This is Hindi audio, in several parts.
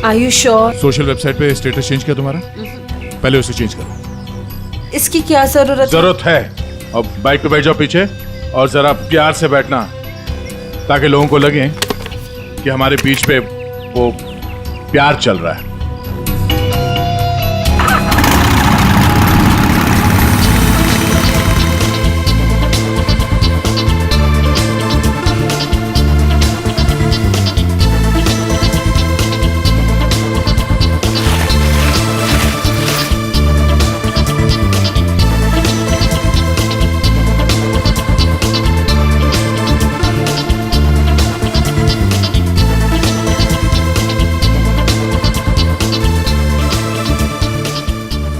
Are you sure? Social website पे स्टेटस चेंज किया तुम्हारा? पहले उसे चेंज करो। इसकी क्या जरूरत है? अब बाइक पे बैठ जाओ पीछे और जरा प्यार से बैठना, ताकि लोगों को लगे कि हमारे बीच पे वो प्यार चल रहा है।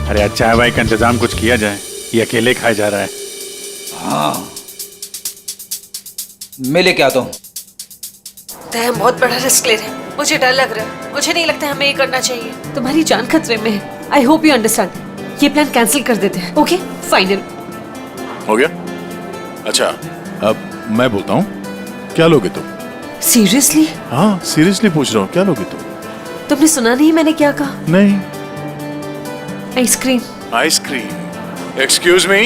अरे यार, चाय वाय का इंतजाम कुछ किया जाए, ये अकेले खाया जा रहा है। हाँ, मैं लेके आता हूँ। हम बहुत बड़ा रिस्क ले रहे हैं, मुझे डर लग रहा है। मुझे नहीं लगता हमें ये करना चाहिए। तुम्हारी जान खतरे में है। I hope you understand. ये प्लान कैंसिल कर देते हैं। ओके, फाइनल हो गया? अच्छा, अब मैं बोलता हूँ, क्या लोगे तुम? सीरियसली? हाँ, सीरियसली पूछ रहा हूँ, क्या लोगे तुम? तुमने सुना नहीं मैंने क्या कहा? नहीं। आइसक्रीम। आइसक्रीम? Excuse me?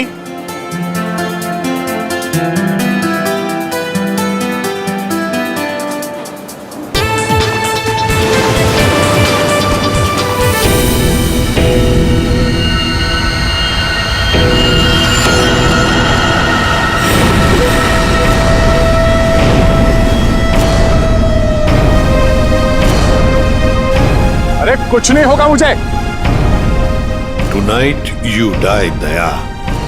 अरे कुछ नहीं होगा मुझे। टुनाइट यू डाई दया,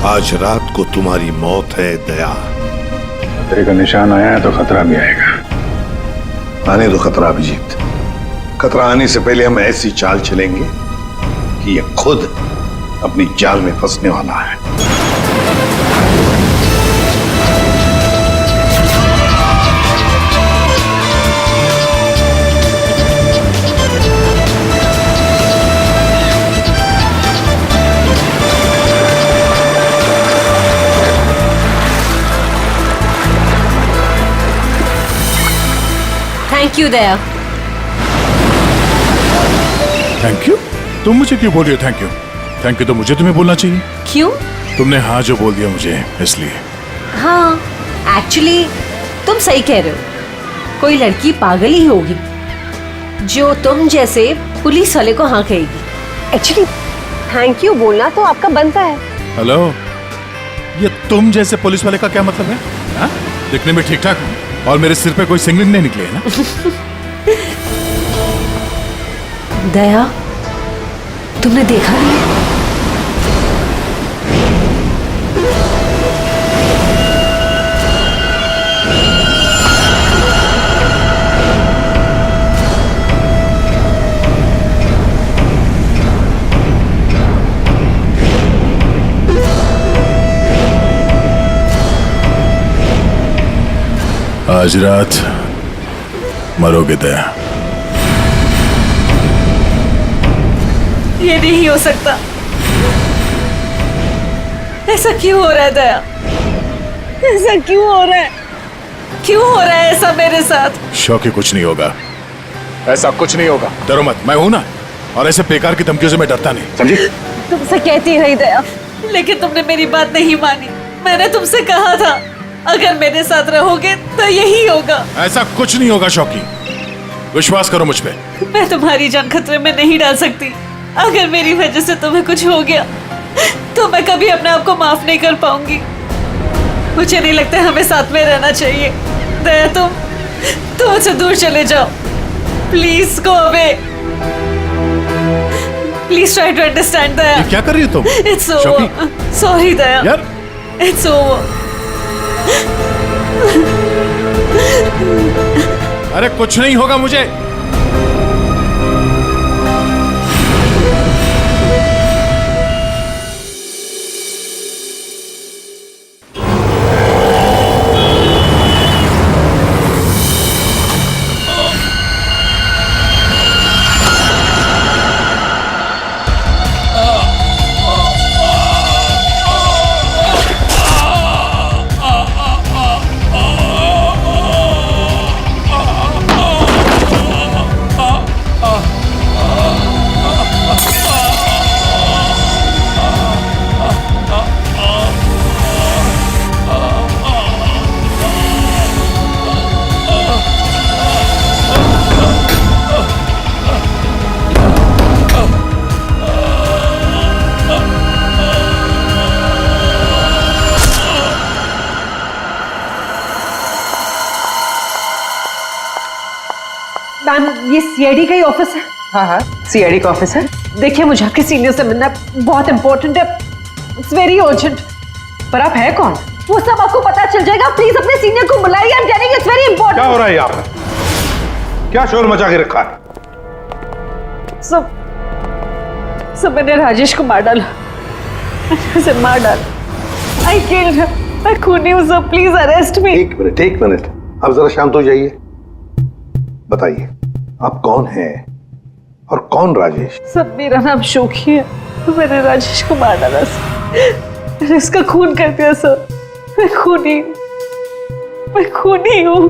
आज रात को तुम्हारी मौत है दया। खतरे का निशान आया है तो खतरा भी आएगा। आने दो खतरा अभिजीत। खतरा आने से पहले हम ऐसी चाल चलेंगे कि ये खुद अपनी जाल में फंसने वाला है। Thank you Daya. Thank you? तुम मुझे क्यों बोल रही हो थैंक यू? थैंक यू तो मुझे तुम्हें बोलना चाहिए। क्यों? तुमने हाँ जो बोल दिया मुझे, इसलिए। हाँ, एक्चुअली तुम सही कह रहे हो। कोई लड़की पागल ही होगी जो तुम जैसे पुलिस वाले को हाँ कहेगी। एक्चुअली थैंक यू बोलना तो आपका बनता है। हेलो, ये तुम जैसे पुलिस वाले का क्या मतलब है? हाँ? दिखने में ठीक ठाक हूँ और मेरे सिर पे कोई सिंगलिंग नहीं निकले है ना? दया, तुमने देखा नहीं? आज रात मरोगे दया। ये नहीं हो सकता। ऐसा क्यों हो रहा है दया? ऐसा क्यों हो रहा है? क्यों हो रहा है ऐसा मेरे साथ? शौकी, कुछ नहीं होगा, ऐसा कुछ नहीं होगा। डरो मत, मैं हूं ना। और ऐसे बेकार की धमकियों से मैं डरता नहीं, समझी? तुमसे कहती रही दया, लेकिन तुमने मेरी बात नहीं मानी। मैंने तुमसे कहा था अगर मेरे साथ रहोगे तो यही होगा। ऐसा कुछ नहीं होगा शौकी, विश्वास करो मुझ पे। मैं तुम्हारी जान खतरे में नहीं डाल सकती। अगर मेरी वजह से तुम्हें कुछ हो गया तो मैं कभी अपने आप को माफ नहीं कर पाऊंगी। मुझे नहीं लगता हमें साथ में रहना चाहिए। दया, तुम मुझसे दूर चले जाओ। Please go away. Please try to understand Daya. ये क्या कर रही हो तुम? It's over. सॉरी दया। यार, इट्स ओवर। अरे कुछ नहीं होगा मुझे। मैम, ये सीआईडी का ही ऑफिस है। हाँ हाँ, सीआईडी का ऑफिस है। देखिए, मुझे आपके सीनियर से मिलना है, बहुत इंपॉर्टेंट है, इट्स वेरी अर्जेंट। पर आप है कौन? वो सब आपको पता चल जाएगा, प्लीज अपने सीनियर को बुलाइए, I am telling it's very क्या इंपॉर्टेंट। हो रहा है यहाँ पर? क्या शोर मचा के रखा है? सब मैंने राजेश को मार डाला, उसे मार डाला। आई किल्ड हिम, मैं खूनी हूँ सर, प्लीज अरेस्ट मी। एक मिनट, आप जरा शांत हो जाइए। बताइए, आप कौन हैं और कौन राजेश? सब, मेरा नाम शोकी है, मैंने राजेश को मार डाला सर, मैंने उसका खून कर दिया सर, मैं खूनी हूँ।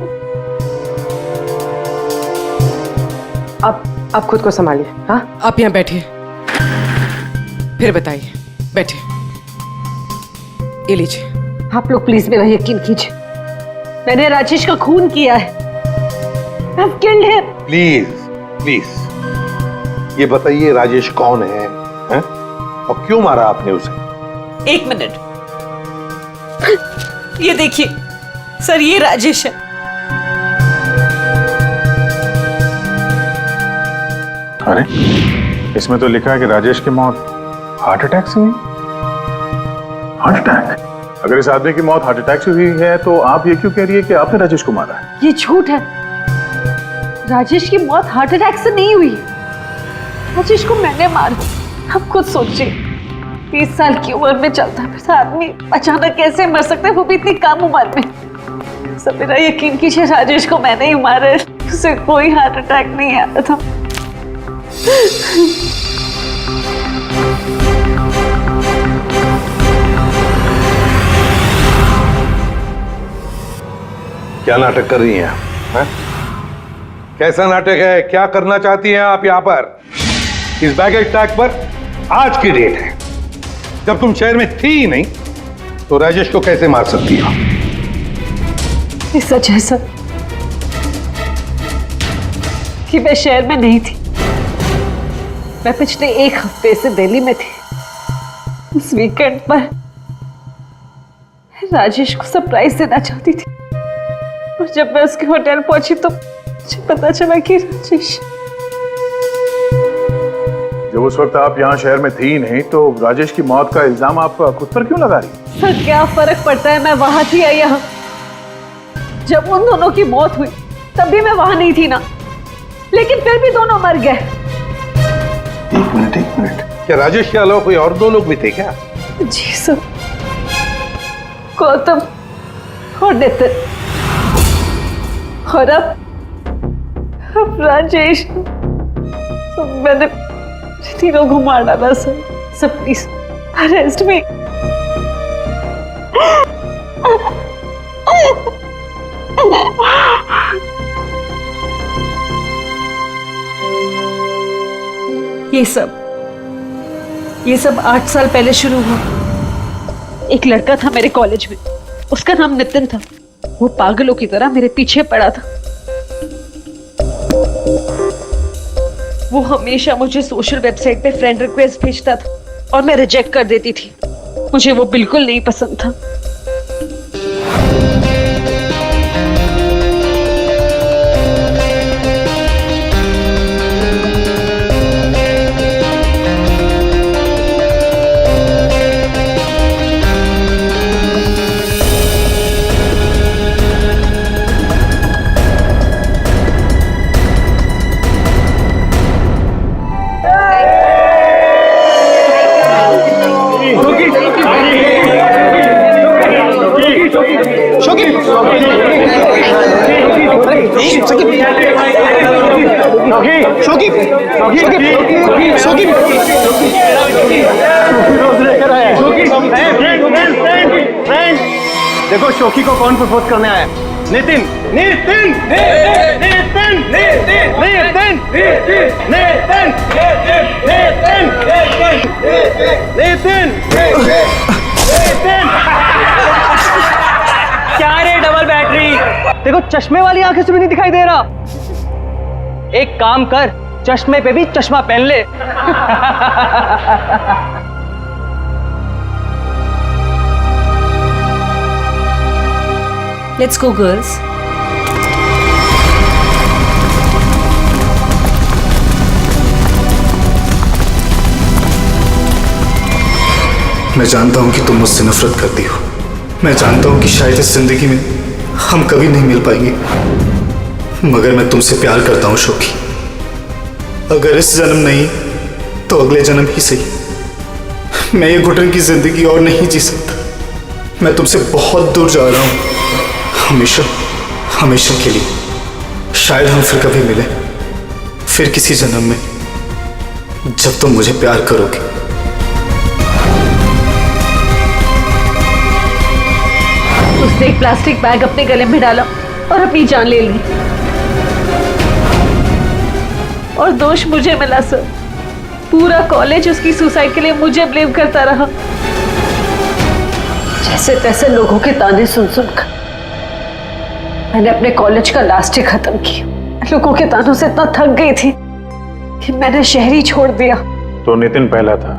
आप खुद को संभालिए। हाँ, आप यहाँ बैठिए, फिर बताइए। बैठिए, ये लीजिए। आप लोग प्लीज मेरा यकीन कीजिए, मैंने राजेश का खून किया है। I've killed him. प्लीज ये बताइए, राजेश कौन है, हैं? और क्यों मारा आपने उसे? एक मिनट, ये देखिए सर, ये राजेश है। अरे, इसमें तो लिखा है कि राजेश की मौत हार्ट अटैक से हुई। Heart attack? अगर इस आदमी की मौत हार्ट अटैक से हुई है तो आप ये क्यों कह रही है कि आपने राजेश को मारा है? ये झूठ है, राजेश की मौत हार्ट अटैक से नहीं हुई, राजेश को मैंने मारा। आप खुद सोचिए, 30 साल की उम्र में चलता फिरता आदमी अचानक कैसे मर सकता है, वो भी इतनी कम उम्र में। सब मेरा यकीन कीजिए, राजेश को मैंने ही मारा है, उसे कोई हार्ट अटैक नहीं आया था। क्या नाटक कर रही हैं आप, हैं? कैसा नाटक है? क्या करना चाहती हैं आप यहाँ पर? इस बैगेज टैग पर आज की डेट है, जब तुम शहर में थी ही नहीं तो राजेश को कैसे मार सकती हो? ये सच है सर कि मैं शहर में नहीं थी, मैं पिछले 1 हफ्ते से दिल्ली में थी। उस वीकेंड पर राजेश को सरप्राइज देना चाहती थी, और जब मैं उसके होटल पहुंची तो मुझे पता चला कि राजेश। जब उस वक्त आप यहाँ शहर में थी नहीं तो राजेश की मौत का इल्जाम आप खुद पर क्यों लगा रही? सर, क्या फर्क पड़ता है, मैं वहां थी या यहाँ? जब उन दोनों की मौत हुई तब भी मैं वहां नहीं थी ना, लेकिन फिर भी दोनों मर गए। एक मिनट, क्या राजेश के अलावा कोई और 2 लोग भी थे क्या? जी सर, गौतम और नितिन, और अब राजेश। तो मैंने तीनों को मार डाला सर। सब प्लीज अरेस्ट मी। ये सब 8 साल पहले शुरू हुआ। एक लड़का था मेरे कॉलेज में, उसका नाम नितिन था। वो पागलों की तरह मेरे पीछे पड़ा था। वो हमेशा मुझे सोशल वेबसाइट पे फ्रेंड रिक्वेस्ट भेजता था और मैं रिजेक्ट कर देती थी। मुझे वो बिल्कुल नहीं पसंद था। देखो शोकी को कौन प्रपोज करने आया? नितिन। नितिन नितिन नितिन नितिन नितिन नितिन नितिन नितिन। क्या रे डबल बैटरी? देखो चश्मे वाली आंखें से भी नहीं दिखाई दे रहा। एक काम कर, चश्मे पे भी चश्मा पहन ले। Let's go, girls. मैं जानता हूं कि तुम मुझसे नफरत करती हो। मैं जानता हूं कि शायद इस जिंदगी में हम कभी नहीं मिल पाएंगे, मगर मैं तुमसे प्यार करता हूं शोकी। अगर इस जन्म नहीं तो अगले जन्म ही सही। मैं ये घुटन की जिंदगी और नहीं जी सकता। मैं तुमसे बहुत दूर जा रहा हूं, हमेशा हमेशा के लिए। शायद हम फिर कभी मिले, फिर किसी जन्म में, जब तुम मुझे प्यार करोगे। उसने एक प्लास्टिक बैग अपने गले में डाला और अपनी जान ले ली, और दोष मुझे मिला सर। पूरा कॉलेज उसकी सुसाइड के लिए मुझे ब्लेम करता रहा। जैसे तैसे लोगों के ताने सुन सुनकर मैंने अपने कॉलेज का लास्ट ईयर खत्म किया। लोगों के तानों से इतना थक गई थी कि मैंने शहर ही छोड़ दिया। तो नितिन पहला था,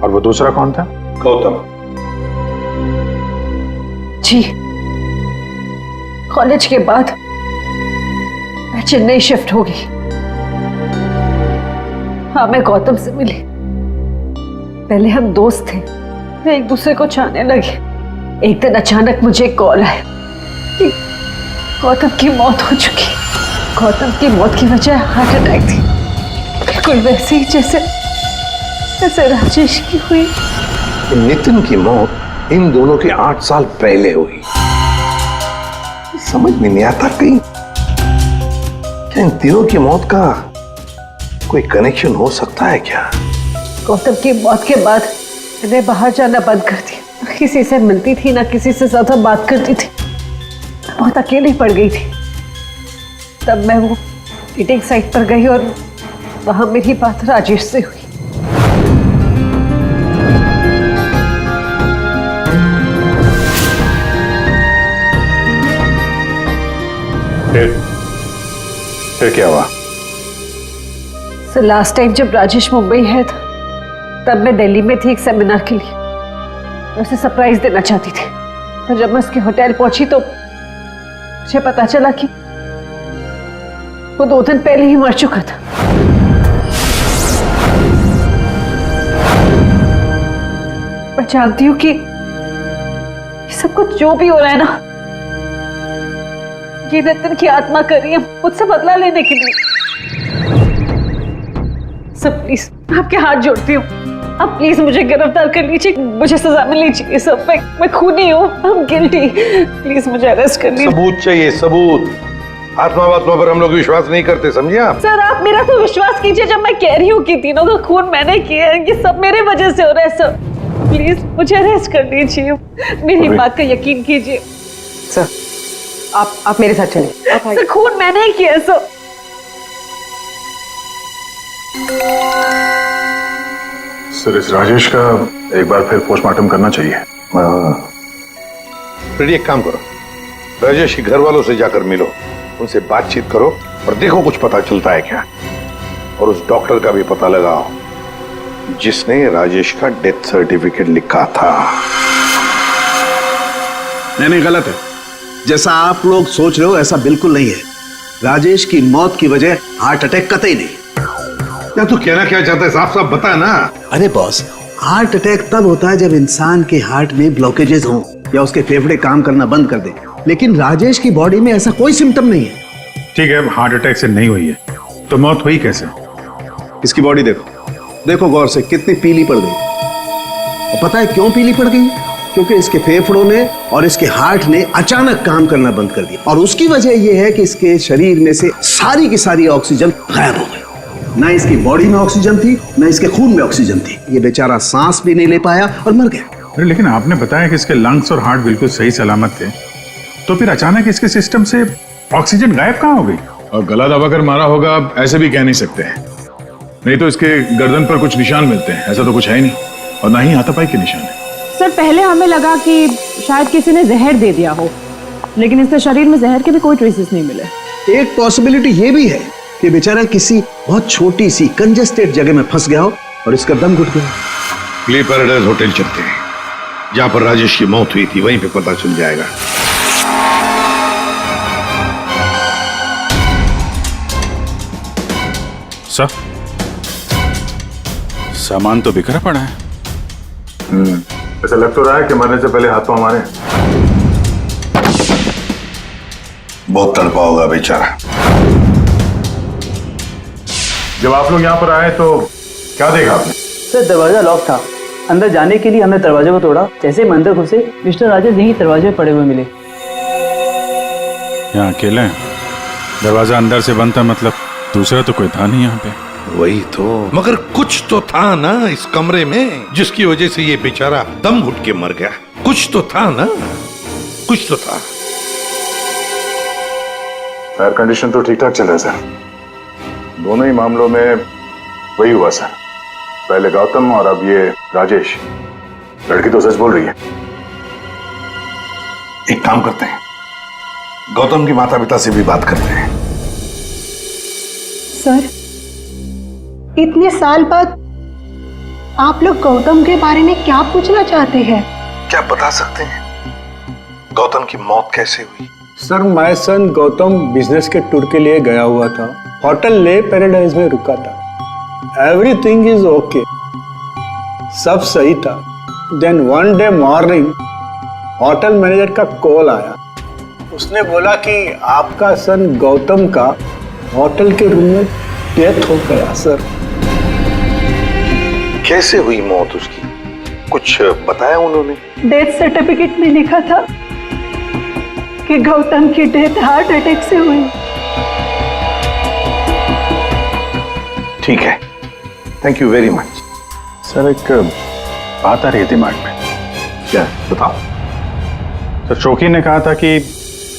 और वो दूसरा कौन था? गौतम। जी, कॉलेज के बाद मैं चेन्नई शिफ्ट हो गई। हाँ, मैं गौतम से मिली। पहले हम दोस्त थे, फिर एक दूसरे को चाहने लगे। एक दिन अचानक मुझे एक कॉल आया कि गौतम की मौत हो चुकी। गौतम की मौत की वजह हार्ट अटैक थी, बिल्कुल वैसे ही जैसे राजेश की हुई। नितिन की मौत इन दोनों के 8 साल पहले हुई। समझ में नहीं आता कहीं क्या इन तीनों की मौत का कोई कनेक्शन हो सकता है क्या? गौतम की मौत के बाद मैंने बाहर जाना बंद कर दिया। ना किसी से मिलती थी, ना किसी से ज्यादा बात करती थी। बहुत अकेली पड़ गई थी। तब मैं वो डेटिंग साइट पर गई और वहां मेरी बात राजेश से हुई। फिर क्या हुआ? सो लास्ट टाइम जब राजेश मुंबई है था, तब मैं दिल्ली में थी एक सेमिनार के लिए। मैं उसे सरप्राइज देना चाहती थी, पर जब मैं उसके होटल पहुंची तो मुझे पता चला कि वो 2 दिन पहले ही मर चुका था। मैं जानती हूँ कि ये सब कुछ जो भी हो रहा है ना, ये नितिन की आत्मा कर रही है मुझसे बदला लेने के लिए। सब प्लीज, आपके हाथ जोड़ती हूँ, आप प्लीज मुझे गिरफ्तार कर लीजिए। मुझे सजा मिलनी चाहिए। सब मैं खूनी हूँ, I'm guilty। प्लीज मुझे अरेस्ट कर लीजिए। सबूत चाहिए, सबूत। आत्मा वात्मा पर हम लोग विश्वास नहीं करते, समझे आप? सर, आप मेरा तो विश्वास कीजिए जब मैं कह रही हूँ कि तीनों का खून मैंने किया है। ये सब मेरे वजह से हो रहा है सर। प्लीज मुझे अरेस्ट कर लीजिए, मेरी बात का यकीन कीजिए। सर, आप मेरे साथ चलिए। सर, खून मैंने ही किया है सर। सर, इस राजेश का एक बार फिर पोस्टमार्टम करना चाहिए। फिर एक काम करो, राजेश के घर वालों से जाकर मिलो, उनसे बातचीत करो और देखो कुछ पता चलता है क्या। और उस डॉक्टर का भी पता लगाओ जिसने राजेश का डेथ सर्टिफिकेट लिखा था। नहीं, गलत है। जैसा आप लोग सोच रहे हो ऐसा बिल्कुल नहीं है। राजेश की मौत की वजह हार्ट अटैक कतई नहीं। क्या तू कहना क्या चाहता है? साफ साफ बता ना। अरे बॉस, हार्ट अटैक तब होता है जब इंसान के हार्ट में ब्लॉकेजेस हो या उसके फेफड़े काम करना बंद कर दे। लेकिन राजेश की बॉडी में ऐसा कोई सिम्टम नहीं है। ठीक है, हार्ट अटैक से नहीं हुई है तो मौत हुई कैसे? इसकी बॉडी देखो गौर से, कितनी पीली पड़ गई। और पता है क्यों पीली पड़ गई? क्योंकि इसके फेफड़ों ने और इसके हार्ट ने अचानक काम करना बंद कर दिया। और उसकी वजह यह है कि इसके शरीर में से सारी की सारी ऑक्सीजन गायब हो गई। ना इसकी बॉडी में ऑक्सीजन थी, ना इसके खून में ऑक्सीजन थी। ये बेचारा सांस भी नहीं ले पाया और मर गया। अरे लेकिन आपने बताया कि इसके लंग्स और हार्ट बिल्कुल सही सलामत थे, तो फिर अचानक इसके सिस्टम से ऑक्सीजन गायब कहाँ हो गई? और गला दबाकर मारा होगा ऐसे भी कह नहीं सकते हैं। नहीं तो इसके गर्दन पर कुछ निशान मिलते हैं, ऐसा तो कुछ है ही नहीं, और ना ही हाथापाई के निशान है। सर, पहले हमें लगा कि शायद किसी ने जहर दे दिया हो, लेकिन इसके शरीर में जहर के भी कोई ट्रेसेस नहीं मिले। एक पॉसिबिलिटी ये भी है कि बेचारा किसी बहुत छोटी सी कंजेस्टेड जगह में फंस गया हो और इसका दम घुट गया। प्ले पैराडाइज होटल चलते हैं, जहां पर राजेश की मौत हुई थी, वहीं पे पता चल जाएगा। सर, सामान तो बिखरा पड़ा है। ऐसा लग तो रहा है कि मरने से पहले हाथ पांव हमारे। बहुत तड़पा होगा बेचारा। जब आप लोग यहाँ पर आए तो क्या देखा आपने? सर दरवाजा लॉक था। अंदर जाने के लिए हमने दरवाजे को तोड़ा। जैसे हम अंदर घुसे मिस्टर राजेश यहीं दरवाजे पड़े हुए मिले। यहाँ अकेले हैं? दरवाजा अंदर से बंद था, मतलब दूसरा तो कोई था नहीं यहाँ पे। वही तो, मगर कुछ तो था ना इस कमरे में जिसकी वजह से ये बेचारा दम घुट के मर गया। कुछ तो था ना, कुछ तो था। एयर कंडीशन तो ठीक ठाक चल रहा है सर। दोनों ही मामलों में वही हुआ सर। पहले गौतम और अब ये राजेश। लड़की तो सच बोल रही है। एक काम करते हैं, गौतम की माता पिता से भी बात करते हैं। सर, इतने साल बाद आप लोग गौतम के बारे में क्या पूछना चाहते हैं? क्या बता सकते हैं गौतम की मौत कैसे हुई? Sir, my son Gautam business के टूर के लिए गया हुआ था। होटल ले पैराडाइज में रुका था। एवरीथिंग इज ओके, सब सही था। Then one day morning hotel manager का कॉल आया। उसने बोला कि आपका सन गौतम का होटल के रूम में डेथ हो गया। सर, कैसे हुई मौत उसकी? कुछ बताया उन्होंने? डेथ सर्टिफिकेट में लिखा था कि गौतम की डेथ हार्ट अटैक से हुई। ठीक है, thank you very much. Sir, एक बात आ रही है दिमाग में। क्या? बताओ। तो शोकी ने कहा था कि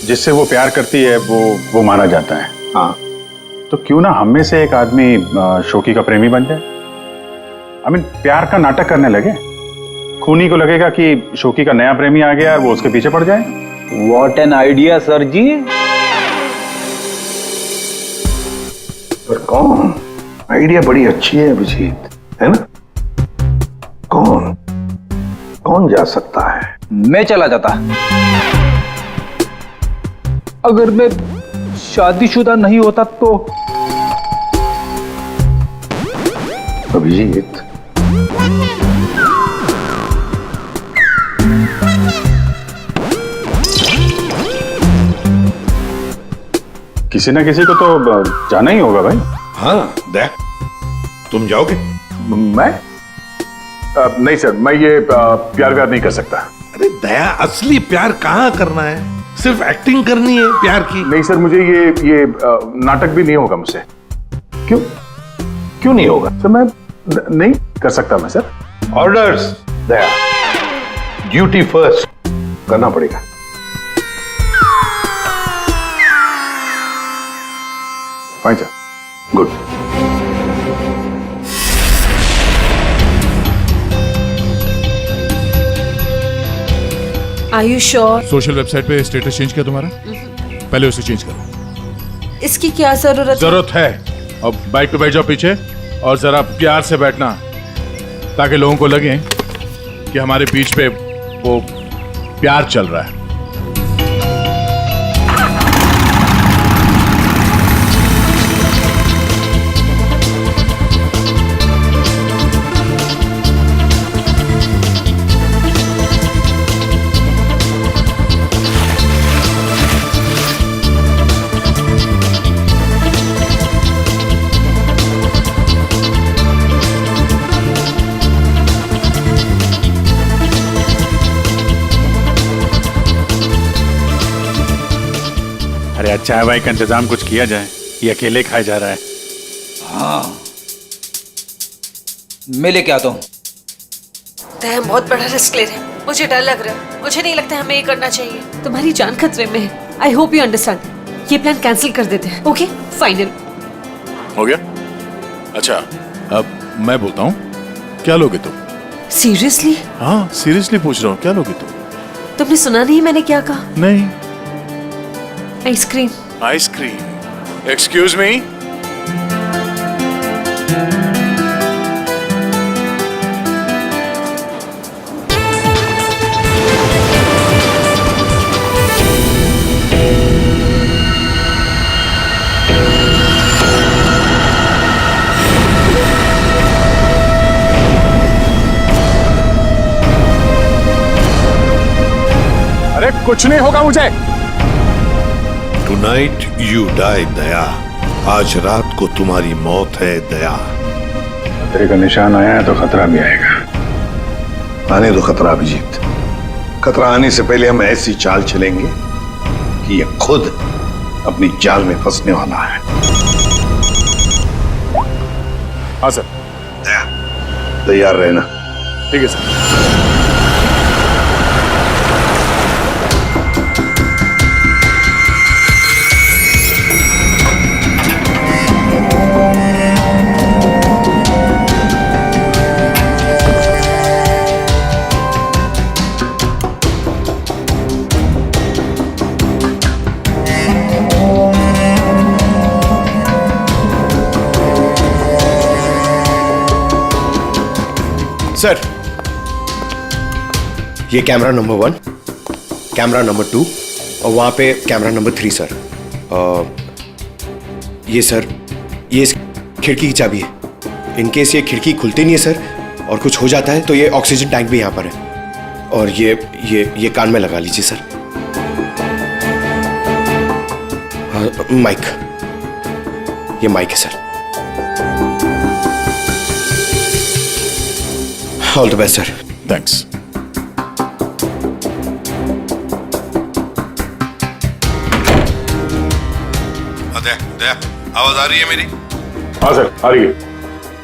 जिससे वो प्यार करती है वो मारा जाता है। हाँ, तो क्यों ना हम में से एक आदमी शोकी का प्रेमी बन जाए। आई मीन प्यार का नाटक करने लगे। खूनी को लगेगा कि शोकी का नया प्रेमी आ गया और वो उसके पीछे पड़ जाए। व्हाट एन आइडिया सर जी। पर कौन? आइडिया बड़ी अच्छी है अभिजीत, है ना? कौन जा सकता है? मैं चला जाता। अगर मैं शादीशुदा नहीं होता तो। अभिजीत, किसी ना किसी को तो जाना ही होगा भाई। हाँ देख, तुम जाओगे? मैं नहीं सर, मैं ये प्यार व्यार नहीं कर सकता। अरे दया, असली प्यार कहाँ करना है? सिर्फ एक्टिंग करनी है प्यार की। नहीं सर, मुझे ये नाटक भी नहीं होगा मुझसे। क्यों नहीं होगा? सर, मैं नहीं कर सकता मैं सर। ऑर्डर्स दया, ड्यूटी फर्स्ट करना पड़ेगा। Fine sir, good. Are you sure? Social website पे स्टेटस चेंज किया तुम्हारा? पहले उसे चेंज करो। इसकी क्या जरूरत है? अब बाइक पे बैठ जाओ पीछे और जरा प्यार से बैठना ताकि लोगों को लगे कि हमारे बीच पे वो प्यार चल रहा है। अरे चाय वाय का इंतजाम कुछ किया जाए, ये अकेले खाया जा रहा है। हाँ, मैं लेके आता हूँ। हम बहुत बड़ा रिस्क ले रहे हैं। मुझे डर लग रहा है। मुझे नहीं लगता हमें ये करना चाहिए। तुम्हारी जान खतरे में है। I hope you understand. ये प्लान कैंसिल कर देते हैं। ओके, फाइनल हो गया? अच्छा, अब मैं बोलता हूँ, क्या लोगे तुम? सीरियसली? हाँ, सीरियसली पूछ रहा हूँ, क्या लोगे तुम? तुमने सुना नहीं मैंने क्या कहा? नहीं। आइसक्रीम। आइसक्रीम? Excuse me? कुछ नहीं होगा मुझे। टुनाइट यू डाई दया, आज रात को तुम्हारी मौत है दया। खतरे का निशान आया है तो खतरा भी आएगा। आने दो खतरा अभिजीत, खतरा आने से पहले हम ऐसी चाल चलेंगे कि ये खुद अपनी जाल में फंसने वाला है। हाँ सर। दया, तैयार रहना। ठीक है सर। सर, ये कैमरा नंबर 1, कैमरा नंबर 2 और वहाँ पे कैमरा नंबर 3 सर। ये सर, ये इस खिड़की की चाबी है। इनकेस ये खिड़की खुलती नहीं है सर और कुछ हो जाता है तो ये ऑक्सीजन टैंक भी यहाँ पर है। और ये कान में लगा लीजिए सर। माइक, ये माइक है sir. All the best sir. Thanks. Daya, आवाज आ रही है मेरी? हाँ सर, आ रही है।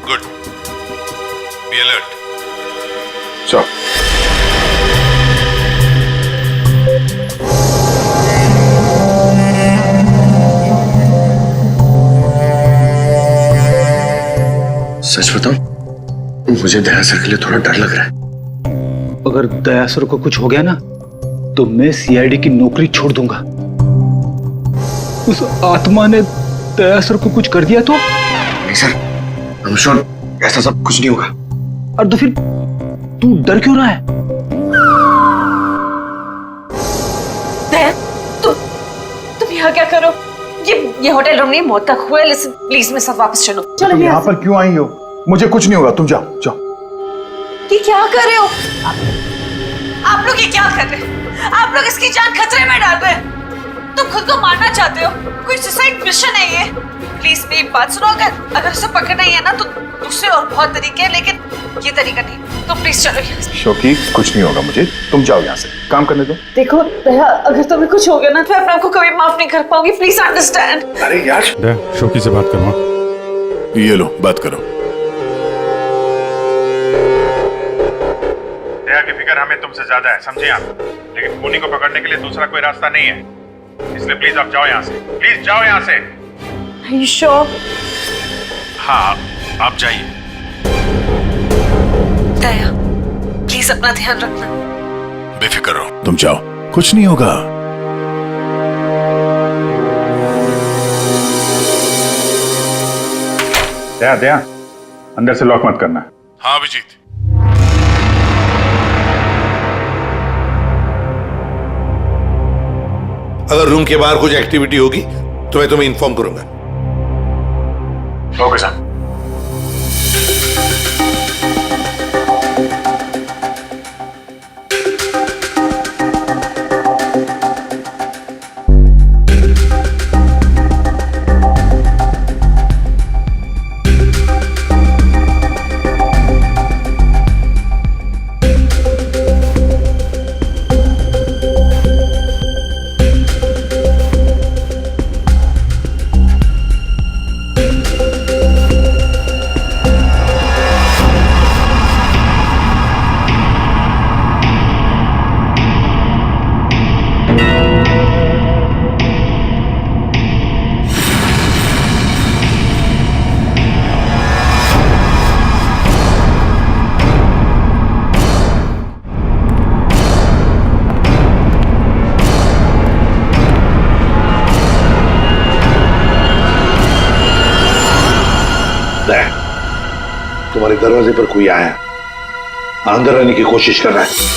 Good, be alert. चलो। सच बताऊं, मुझे दया सर के लिए थोड़ा डर लग रहा है। अगर दया सर को कुछ हो गया ना तो मैं सीआईडी की नौकरी छोड़ दूंगा। उस आत्मा ने दया सर को कुछ कर दिया तो? नहीं सर, I'm sure ऐसा सब कुछ नहीं होगा। और तो फिर तू डर क्यों रहा है? दया, तुम यहाँ क्या करो? ये होटल रूम नहीं, मौत का कुआं है। लिसन प्लीज, मेरे साथ वापस चलो। तुम यहाँ पर क्यों आई हो? मुझे कुछ नहीं होगा, तुम जाओ जाओ। ये क्या कर रहे हो आप लोग? ये क्या कर रहे हो आप लोग? इसकी जान खतरे में डाल रहे हैं। तुम खुद को मारना चाहते हो? कोई सुसाइड मिशन है ये? प्लीज मेरी बात सुनो। अगर उसे पकड़ना ही है ना तो दूसरे और बहुत तरीके हैं, लेकिन ये तरीका नहीं। तो प्लीज चलो यहाँ से। शोकी, कुछ नहीं होगा मुझे, तुम जाओ यहाँ से, काम करने दो। देखो दया, अगर तुम्हें कुछ हो गया ना तो मैं अपने आप को कभी माफ नहीं कर पाऊंगी। Please understand. अरे यार, दया, शोकी से बात करो। ये लो, बात करो। दया की फिक्र हमें तुमसे ज्यादा है, समझे आप? लेकिन खूनी को पकड़ने के लिए दूसरा कोई रास्ता नहीं है, इसलिए प्लीज आप जाओ यहाँ से। प्लीज जाओ यहाँ से। Are you sure? हाँ, आप जाइए। दया, प्लीज अपना ध्यान रखना। बेफिक्र रहो, तुम जाओ, कुछ नहीं होगा। दया, दया, अंदर से लॉक मत करना। हाँ अभिजीत। अगर रूम के बाहर कुछ एक्टिविटी होगी तो मैं तुम्हें इन्फॉर्म करूंगा। Okay sir. तुम्हारे दरवाजे पर कोई आया, अंदर आने की कोशिश कर रहा है।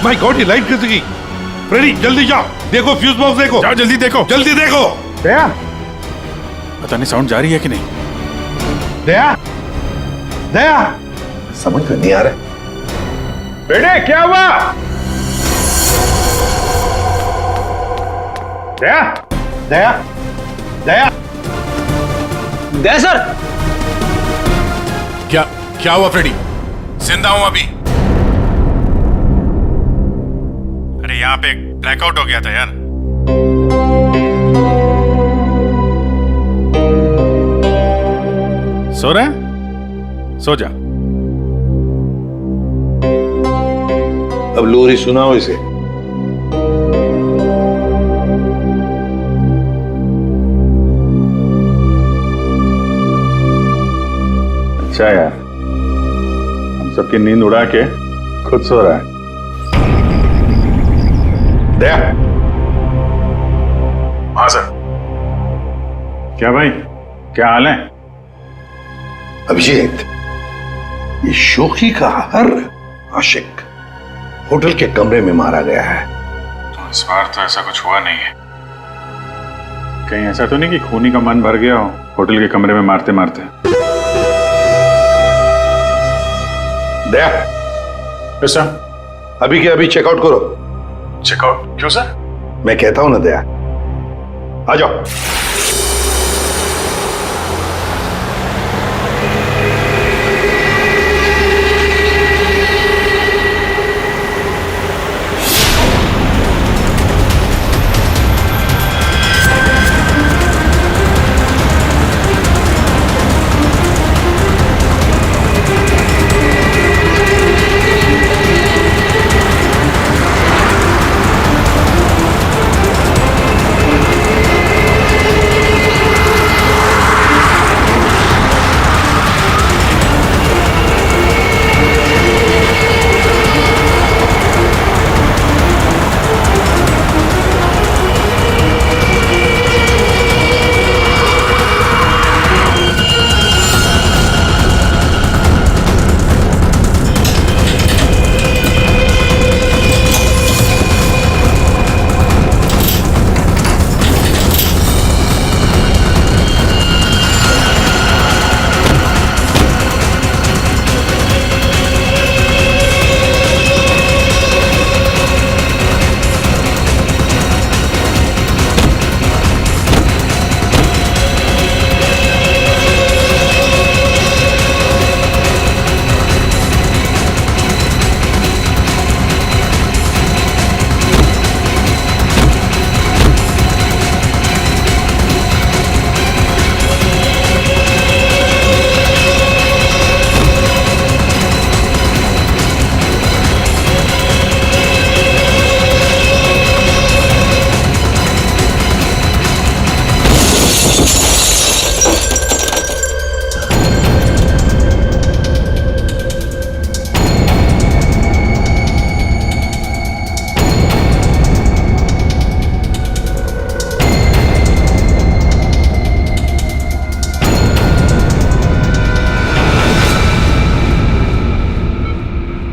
माय गॉड, ये लाइट कैसे गई? फ्रेडी जल्दी जाओ, देखो फ्यूज बॉक्स देखो। जाओ जल्दी देखो। जल्दी देखो। दया, पता नहीं साउंड जा रही है कि नहीं। दया, दया, समझ में नहीं आ रहा। बेटे क्या हुआ? दया, दया, दया, दया सर, क्या हुआ फ्रेडी? जिंदा हूं अभी। अरे यहाँ पे ब्लैकआउट हो गया था यार। सो रहा है? सो जा। अब लोरी सुनाओ इसे। अच्छा यार, हम सबकी नींद उड़ा के खुद सो रहा है। दया। हाँ सर। क्या भाई, क्या हाल है? अभिजीत, ये शोकी का हर आशिक होटल के कमरे में मारा गया है। तो इस बार तो ऐसा कुछ हुआ नहीं है। कहीं ऐसा तो नहीं कि खूनी का मन भर गया हो होटल के कमरे में मारते मारते? दया, सर, अभी के अभी चेकआउट करो। चेकआउट क्यों सर? मैं कहता हूं ना दया, आ जाओ।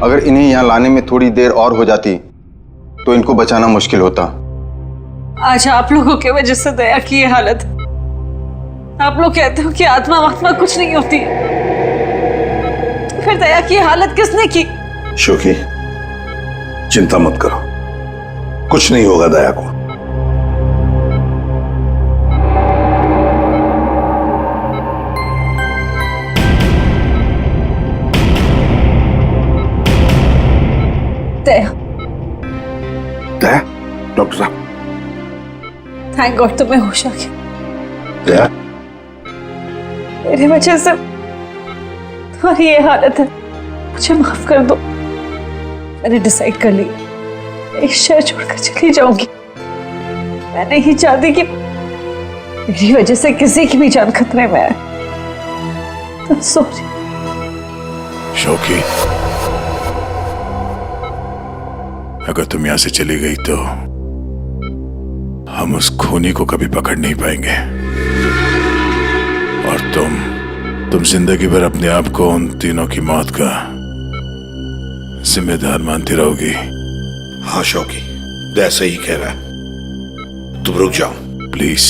अगर इन्हें यहाँ लाने में थोड़ी देर और हो जाती तो इनको बचाना मुश्किल होता। आज आप लोगों की वजह से दया की ये हालत। आप लोग कहते हो कि आत्मा वात्मा कुछ नहीं होती, तो फिर दया की ये हालत किसने की? शोकी, चिंता मत करो, कुछ नहीं होगा दया को। दया, दया, डॉक्टर साहब, थैंक गॉड तुम्हें होश आ गया। दया, मेरी वजह से तुम्हारी ये हालत है, मुझे माफ कर दो। मैंने डिसाइड कर लिया इस शहर छोड़कर चली जाऊंगी। मैं नहीं चाहती कि मेरी वजह से किसी की भी जान खतरे में है। सॉरी शोकी, अगर तुम यहां से चली गई तो हम उस खूनी को कभी पकड़ नहीं पाएंगे और तुम जिंदगी भर अपने आप को उन तीनों की मौत का जिम्मेदार मानती रहोगी। हाँ शौकी, जैसे ही कह रहा है। तुम रुक जाओ प्लीज,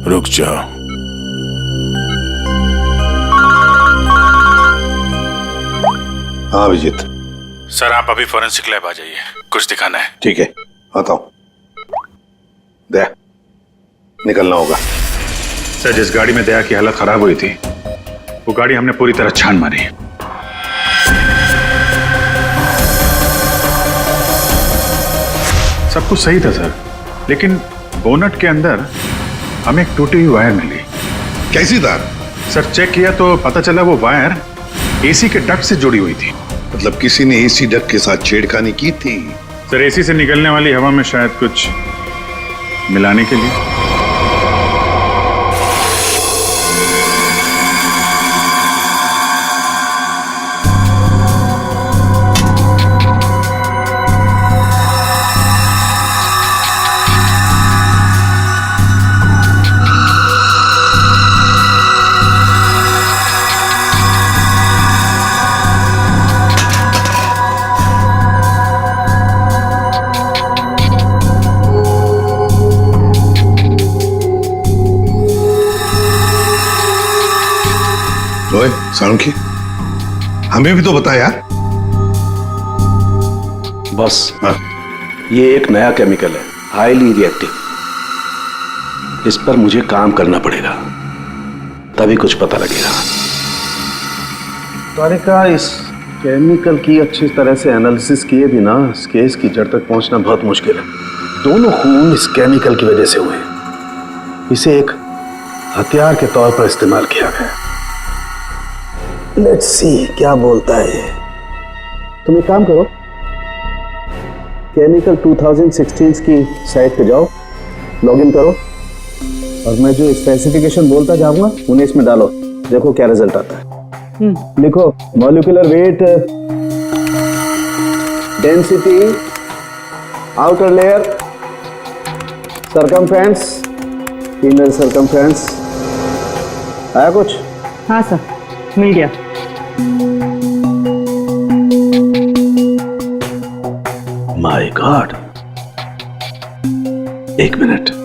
रुक जाओ। हाँ अभिजीत। सर आप अभी फॉरेंसिक लैब आ जाइए, कुछ दिखाना है। ठीक है, आता हूं। दया, निकलना होगा। सर जिस गाड़ी में दया की हालत खराब हुई थी, वो गाड़ी हमने पूरी तरह छान मारी। सब कुछ सही था सर, लेकिन बोनट के अंदर हमें एक टूटी हुई वायर मिली। कैसी तार? सर चेक किया तो पता चला वो वायर एसी के डक्ट से जुड़ी हुई थी। मतलब किसी ने एसी डक्ट के साथ छेड़खानी की थी? सर एसी से निकलने वाली हवा में शायद कुछ मिलाने के लिए। ओए साणुखी, हमें भी तो बता यार। बस हाँ? ये एक नया केमिकल है, हाईली रिएक्टिव। इस पर मुझे काम करना पड़ेगा, तभी कुछ पता लगेगा। तारिका, इस केमिकल की अच्छी तरह से एनालिसिस किए बिना इस केस की जड़ तक पहुंचना बहुत मुश्किल है। दोनों खून इस केमिकल की वजह से हुए। इसे एक हथियार के तौर पर इस्तेमाल किया गया। लेट्स सी क्या बोलता है ये। तुम एक काम करो, केमिकल 2016 की साइट पे जाओ, लॉगिन करो और मैं जो स्पेसिफिकेशन बोलता जाऊंगा उन्हें इसमें डालो, देखो क्या रिजल्ट आता है। लिखो molecular weight, density, outer layer, circumference, inner circumference. आया कुछ? हाँ सर, मिल गया। माय गॉड, एक मिनट।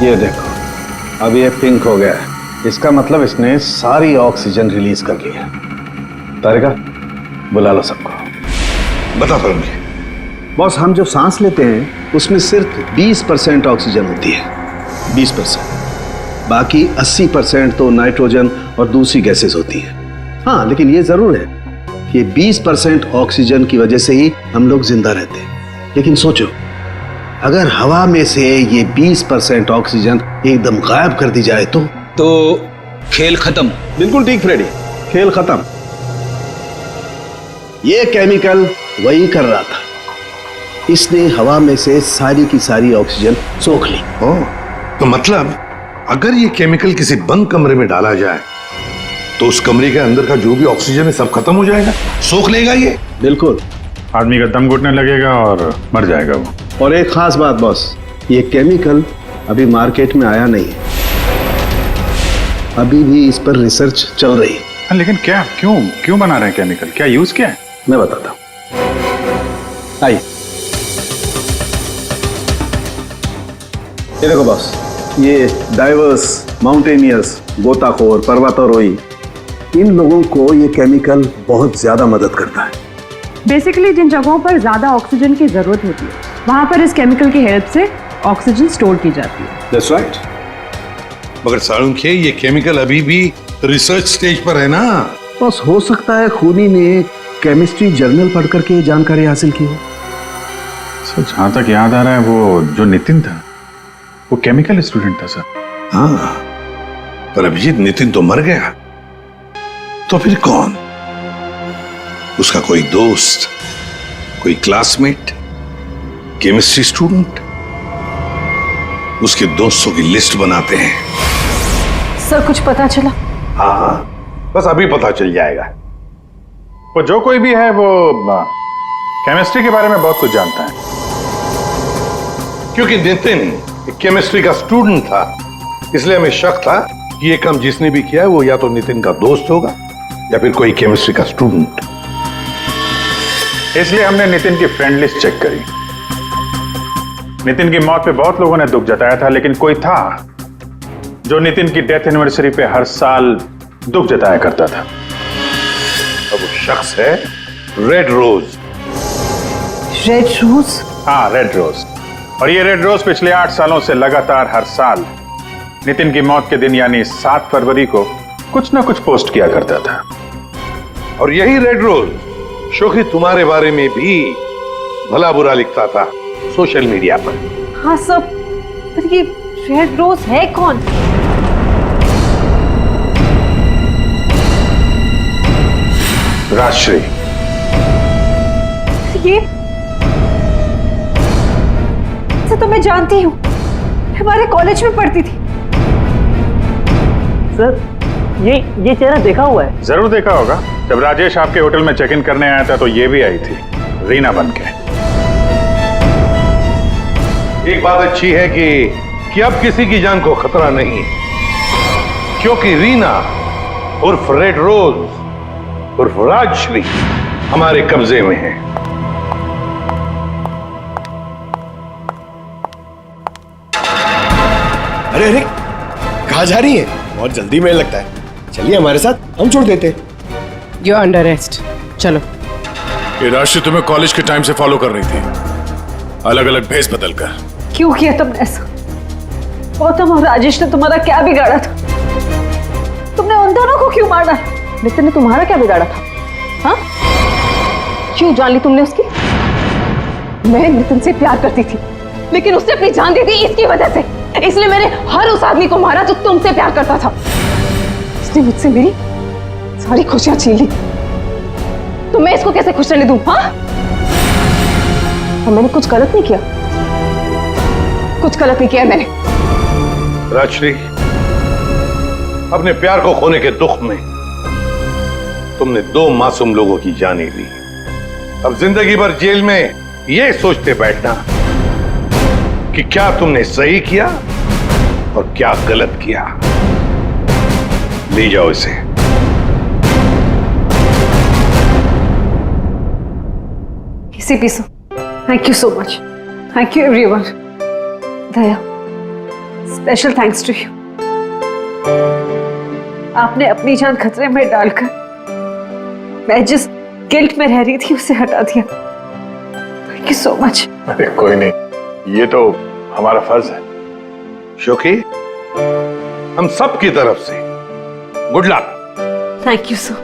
ये देखो, अब ये पिंक हो गया है। इसका मतलब इसने सारी ऑक्सीजन रिलीज कर ली है। तारिका, बुला लो सबको। बता पाऊंगी। बॉस, हम जो सांस लेते हैं उसमें सिर्फ 20% ऑक्सीजन होती है, 20%। बाकी 80% तो नाइट्रोजन और दूसरी गैसेस होती है। हाँ, लेकिन ये जरूर है कि 20% ऑक्सीजन की वजह से ही हम लोग जिंदा रहते हैं। लेकिन सोचो, अगर हवा में से ये 20% ऑक्सीजन एकदम गायब कर दी जाए तो खेल खत्म। बिल्कुल ठीक फ्रेडी, खेल खत्म। ये केमिकल वही कर रहा था। इसने हवा में से सारी की सारी ऑक्सीजन सोख ली। ओह, तो मतलब अगर ये केमिकल किसी बंद कमरे में डाला जाए तो उस कमरे के अंदर का जो भी ऑक्सीजन है सब खत्म हो जाएगा, सोख लेगा ये। बिल्कुल। आदमी का दम घुटने लगेगा और मर जाएगा वो। और एक खास बात बॉस, ये केमिकल अभी मार्केट में आया नहीं है, अभी भी इस पर रिसर्च चल रही है। हाँ, लेकिन क्या, क्यों बना रहे हैं केमिकल? क्या यूज क्या है? मैं बताता हूं, आइए। ये देखो बॉस, ये डाइवर्स, माउंटेनियर्स, गोताखोर, पर्वतारोही, इन लोगों को ये केमिकल बहुत ज्यादा मदद करता है। बेसिकली जिन जगहों पर ज्यादा ऑक्सीजन की जरूरत होती है वहां पर इस केमिकल की हेल्प से ऑक्सीजन स्टोर की जाती है। That's right. मगर साळुंखे, ये केमिकल अभी भी रिसर्च स्टेज पर है ना। बस हो सकता है खूनी ने केमिस्ट्री जर्नल पढ़ करके ये जानकारी हासिल की हो। सर जहां तक याद आ रहा है, वो जो नितिन था वो केमिकल स्टूडेंट था सर। हाँ, पर अभिजीत, नितिन तो मर गया, तो फिर कौन? उसका कोई दोस्त, कोई क्लासमेट, केमिस्ट्री स्टूडेंट? उसके दोस्तों की लिस्ट बनाते हैं। सर कुछ पता चला? हाँ हाँ, बस अभी पता चल जाएगा। वो जो कोई भी है वो केमिस्ट्री के बारे में बहुत कुछ जानता है। क्योंकि नितिन एक केमिस्ट्री का स्टूडेंट था, इसलिए हमें शक था कि ये काम जिसने भी किया है वो या तो नितिन का दोस्त होगा या फिर कोई केमिस्ट्री का स्टूडेंट। इसलिए हमने नितिन की फ्रेंड लिस्ट चेक करी। नितिन की मौत पे बहुत लोगों ने दुख जताया था, लेकिन कोई था जो नितिन की डेथ एनिवर्सरी पे हर साल दुख जताया करता था। अब वो शख्स है रेड रोज। Red rose? हाँ, रेड रोज। और ये रेड रोज पिछले 8 सालों से लगातार हर साल नितिन की मौत के दिन यानी 7 फरवरी को कुछ ना कुछ पोस्ट किया करता था। और यही रेड रोज शोकी तुम्हारे बारे में भी भला बुरा लिखता था सोशल मीडिया पर। हाँ सब, पर ये रेड रोज है कौन? राजश्री। ये तो मैं जानती हूँ, हमारे कॉलेज में पढ़ती थी। सर ये चेहरा देखा हुआ है। जरूर देखा होगा। जब राजेश आपके होटल में चेक इन करने आया था तो ये भी आई थी, रीना बनके। एक बात अच्छी है कि अब किसी की जान को खतरा नहीं, क्योंकि रीना उर्फ रेड रोज उर्फ राजश्री हमारे कब्जे में है। अरे अरे, कहाँ जा रही है? बहुत जल्दी में लगता है। चलिए हमारे साथ, हम छोड़ देते। यू आर अंडर अरेस्ट, चलो। ये राशि तुम्हें कॉलेज के टाइम से फॉलो कर रही थी, अलग अलग भेस बदल कर। क्यों किया तुमने ऐसा? गौतम और राजेश ने तुम्हारा क्या बिगाड़ा था? तुमने उन दोनों को क्यों मारा? नितिन ने तुम्हारा क्या बिगाड़ा था? हाँ, क्यों जान ली तुमने उसकी? मैं नितिन से प्यार करती थी, लेकिन उसने अपनी जान दे दी इसकी वजह से। इसलिए मैंने हर उस आदमी को मारा जो तुमसे प्यार करता था। इसने मुझसे मेरी सारी खुशियां छीन ली, तो मैं इसको कैसे खुश रहने दूं? हाँ, और मैंने कुछ गलत नहीं किया, कुछ गलत नहीं किया मैंने। राजश्री, अपने प्यार को खोने के दुख में तुमने 2 मासूम लोगों की जानें ली। अब जिंदगी भर जेल में ये सोचते बैठना कि क्या तुमने सही किया और क्या गलत किया। ले जाओ इसे। इसी पीसो। Thank you so much. Thank you everyone. Daya, special thanks to you. आपने अपनी जान खतरे में डालकर मैं जिस गिल्ट में रह रही थी उसे हटा दिया। Thank you so much. अरे कोई नहीं, ये तो हमारा फर्ज है। शोकी, हम सब की तरफ से good luck. Thank you so